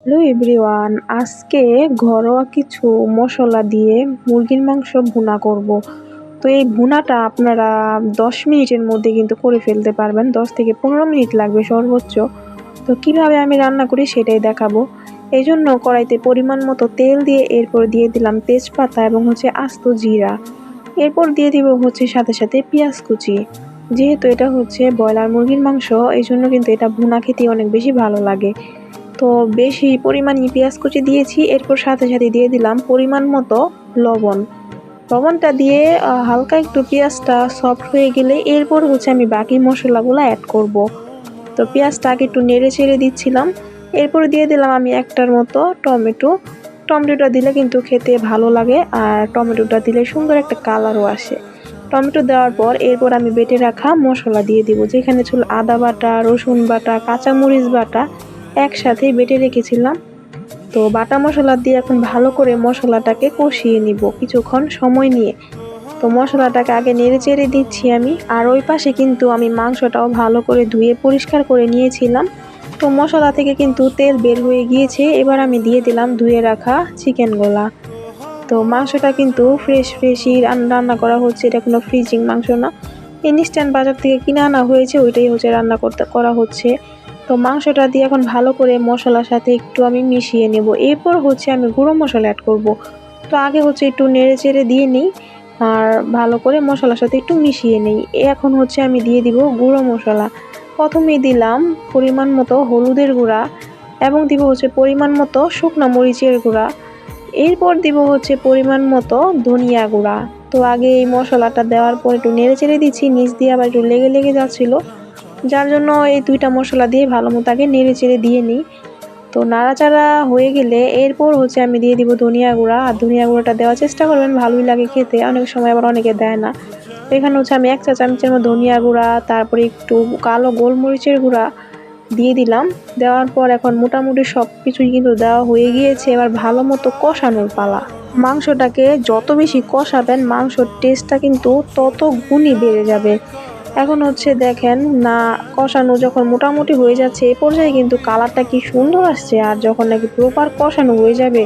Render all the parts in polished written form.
Hello everyone, আজকে ঘরোয়া কিছু মশলা দিয়ে মুরগির মাংস ভুনা করব। তো এই ভুনাটা আপনারা 10 মিনিটের মধ্যে কিন্তু করে ফেলতে পারবেন। 10 থেকে 15 মিনিট লাগবে সর্বোচ্চ। তো কিভাবে আমি রান্না করি সেটাই দেখাবো। এই জন্য কড়াইতে পরিমাণ মতো তেল দিয়ে এরপর দিয়ে দিলাম তেজপাতা এবং আস্ত জিরা। এরপর দিয়ে দিব সাথে সাথে পেঁয়াজ কুচি। যেহেতু এটা ব্রয়লার মুরগির মাংস, এই জন্য কিন্তু এটা ভুনা খেতে অনেক বেশি ভালো লাগে। তো বেশি পরিমাণে পেঁয়াজ কুচি দিয়েছি। এরপর সাথে সাথে দিয়ে দিলাম পরিমাণ মতো লবণ। লবণটা দিয়ে হালকা একটু পেঁয়াজটা সফট হয়ে গেলে এরপর আমি বাকি মশলাগুলো অ্যাড করব। তো পেঁয়াজটা আগে একটু নেড়ে চেড়ে দিচ্ছিলাম। এরপর দিয়ে দিলাম আমি একটার মতো টমেটো। টমেটোটা দিলে কিন্তু খেতে ভালো লাগে, আর টমেটোটা দিলে সুন্দর একটা কালারও আসে। টমেটো দেওয়ার পর এরপর আমি বেটে রাখা মশলা দিয়ে দিব, যেখানে ছিল আদা বাটা, রসুন বাটা, কাঁচামরিচ বাটা একসাথে বেটে রেখেছিলাম। তো বাটা মশলা দিয়ে এখন ভালো করে মশলাটাকে কষিয়ে নিব কিছুক্ষণ সময় নিয়ে। তো মশলাটাকে আগে নেড়ে চেড়ে দিচ্ছি আমি। আর ওই পাশে কিন্তু আমি মাংসটাও ভালো করে ধুয়ে পরিষ্কার করে নিয়েছিলাম। তো মশলা থেকে কিন্তু তেল বের হয়ে গিয়েছে। এবার আমি দিয়ে দিলাম ধুয়ে রাখা চিকেনগুলা। তো মাংসটা কিন্তু ফ্রেশই রান্না করা হচ্ছে, এটা কোনো ফ্রিজিং মাংস না। ইনস্ট্যান্ট বাজার থেকে কিনে আনা হয়েছে, ওইটাই রান্না করা হচ্ছে। তো মাংসটা দিয়ে এখন ভালো করে মশলার সাথে একটু আমি মিশিয়ে নেব। এরপর আমি গুঁড়ো মশলা অ্যাড করব। তো আগে একটু নেড়ে চেড়ে দিয়ে নিই, আর ভালো করে মশলার সাথে একটু মিশিয়ে নিই। এখন আমি দিয়ে দিব গুঁড়ো মশলা। প্রথমেই দিলাম পরিমাণ মতো হলুদের গুঁড়া এবং দিব পরিমাণ মতো শুকনো মরিচের গুঁড়া। এরপর দিব পরিমাণ মতো ধনিয়া গুঁড়া। তো আগে এই মশলাটা দেওয়ার পর একটু নেড়ে চেড়ে দিচ্ছি, নিচ দিয়ে আবার একটু লেগে যাচ্ছিল, যার জন্য এই দুইটা মশলা দিয়ে ভালো মতো আগে নেড়ে চেড়ে দিয়ে নিই। তো নাড়াচাড়া হয়ে গেলে এরপর আমি দিয়ে দিব ধনিয়া গুঁড়া। আর ধনিয়া গুঁড়োটা দেওয়ার চেষ্টা করবেন, ভালোই লাগে খেতে, অনেক সময় আবার অনেকে দেয় না। তো এখানে আমি 1 চা চামচের মতো ধনিয়া গুঁড়া, তারপরে একটু কালো গোলমরিচের গুঁড়া দিয়ে দিলাম। দেওয়ার পর এখন মোটামুটি সব কিছুই কিন্তু দেওয়া হয়ে গিয়েছে। এবার ভালো মতো কষানোর পালা। মাংসটাকে যত বেশি কষাবেন মাংসর টেস্টটা কিন্তু তত গুণই বেড়ে যাবে। এখন দেখেন না, কষানো যখন মোটামুটি হয়ে যাচ্ছে এই পর্যায়ে কিন্তু কালারটা কি সুন্দর আসছে। আর যখন নাকি প্রপার কষানো হয়ে যাবে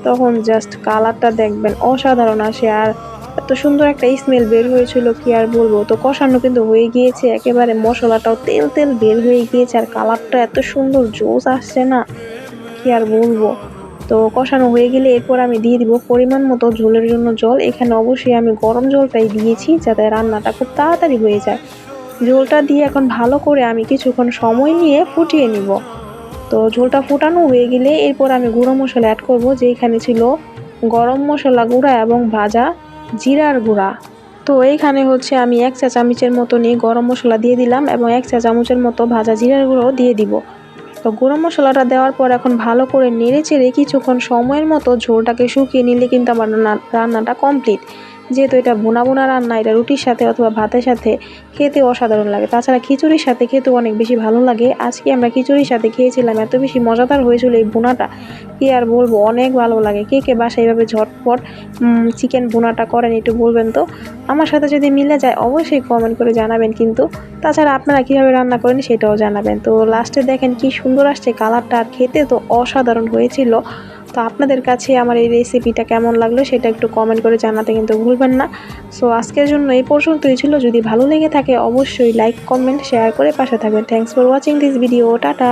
তখন জাস্ট কালারটা দেখবেন অসাধারণ আসে, আর এত সুন্দর একটা স্মেল বের হয়েছিল কি আর বলবো। তো কষানো কিন্তু হয়ে গিয়েছে একেবারে, মশলাটাও তেল তেল বের হয়ে গিয়েছে, আর কালারটা এত সুন্দর জোস আসছে না, কি আর বলবো। তো কষানো হয়ে গেলে এরপর আমি দিয়ে দিব পরিমাণ মতো ঝোলের জন্য জল। এখানে অবশ্যই আমি গরম জলটাই দিয়েছি যাতে রান্নাটা খুব তাড়াতাড়ি হয়ে যায়। ঝোলটা দিয়ে এখন ভালো করে আমি কিছুক্ষণ সময় নিয়ে ফুটিয়ে নিব। তো ঝোলটা ফুটানো হয়ে গেলে এরপর আমি গুঁড়ো মশলা অ্যাড করব, যে এখানে ছিল গরম মশলা গুঁড়া এবং ভাজা জিরার গুঁড়া। তো এইখানে আমি 1 চা চামচের মতো নিয়ে গরম মশলা দিয়ে দিলাম এবং 1 চা চামচের মতো ভাজা জিরার গুঁড়ো দিয়ে দিব। তো গুঁড়ো মশলাটা দেওয়ার পর এখন ভালো করে নেড়ে চেড়ে কিছুক্ষণ সময়ের মতো ঝোলটাকে শুকিয়ে নিলে কিন্তু আমার রান্নাটা কমপ্লিট। যেহেতু এটা ভুনা ভুনা রান্না, এটা রুটির সাথে অথবা ভাতের সাথে খেতে অসাধারণ লাগে। তাছাড়া খিচুড়ির সাথে খেতেও অনেক বেশি ভালো লাগে। আজকে আমরা খিচুড়ির সাথে খেয়েছিলাম, এত বেশি মজাদার হয়েছিল এই ভুনাটা, কি আর বলবো, অনেক ভালো লাগে। কে কে বাসায় এইভাবে ঝটপট চিকেন ভুনাটা করেন একটু বলবেন তো। আমার সাথে যদি মিলে যায় অবশ্যই কমেন্ট করে জানাবেন কিন্তু। তাছাড়া আপনারা কীভাবে রান্না করেন সেটাও জানাবেন। তো লাস্টে দেখেন কি সুন্দর আসছে কালারটা, আর খেতে তো অসাধারণ হয়েছিল। তো আপনাদের কাছে আমার এই রেসিপিটা কেমন লাগলো সেটা একটু কমেন্ট করে জানাতে কিন্তু ভুলবেন না। সো আজকের জন্য এই পর্যন্তই ছিল। যদি ভালো লেগে থাকে অবশ্যই লাইক, কমেন্ট, শেয়ার করে পাশে থাকবেন। Thanks for watching this video. Tata.